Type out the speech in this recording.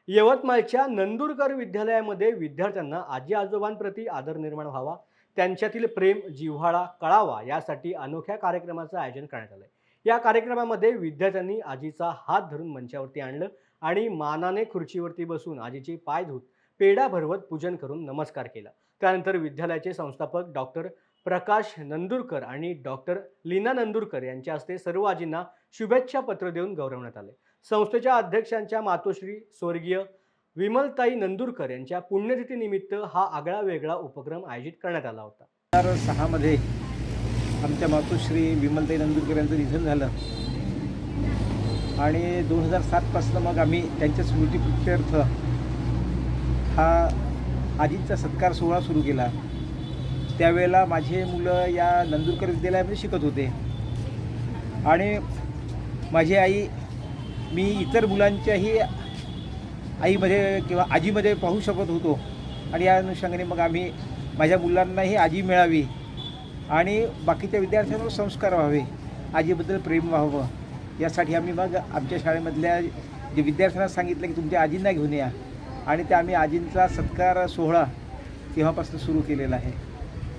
यवतमाळच्या नंदुरकर विद्यालयामध्ये विद्यार्थ्यांना आजी आजोबांप्रती आदर निर्माण व्हावा, त्यांच्यातील प्रेम जिव्हाळा कळावा यासाठी अनोख्या कार्यक्रमाचं आयोजन करण्यात आलंय. या कार्यक्रमामध्ये विद्यार्थ्यांनी आजीचा हात धरून मंचावरती आणलं आणि मानाने खुर्चीवरती बसून आजीचे पाय धुत पेढा भरवत पूजन करून नमस्कार केला. त्यानंतर विद्यालयाचे संस्थापक डॉक्टर प्रकाश नंदुरकर आणि डॉक्टर लीना नंदुरकर यांच्या हस्ते सर्व आजींना शुभेच्छा पत्र देऊन गौरवण्यात आले. संस्थेच्या अध्यक्षांच्या मातोश्री स्वर्गीय विमलताई नंदुरकर यांच्या पुण्यतिथीनिमित्त हा आगळा वेगळा उपक्रम आयोजित करण्यात आला होता. 2006 मध्ये आमच्या मातोश्री विमलताई नंदुरकर यांचं निधन झालं आणि 2007 पासून मग आम्ही त्यांच्या स्मृतिप्रित्यर्थ हा आजींचा सत्कार सोहळा सुरू केला. त्यावेळेला माझे मुलं या नंदुरकर विद्यालयामध्ये शिकत होते आणि माझी आई मी इतर मुलांच्याही आईमध्ये किंवा आजीमध्ये पाहू शकत होतो आणि या अनुषंगाने मग आम्ही माझ्या मुलांनाही आजी मिळावी आणि बाकीच्या विद्यार्थ्यांवर संस्कार व्हावे, आजीबद्दल प्रेम व्हावं, यासाठी आम्ही मग आमच्या शाळेमधल्या जे विद्यार्थ्यांना सांगितलं की तुमच्या आजींना घेऊन या आणि ते आम्ही आजींचा सत्कार सोहळा तेव्हापासून सुरू केलेला आहे.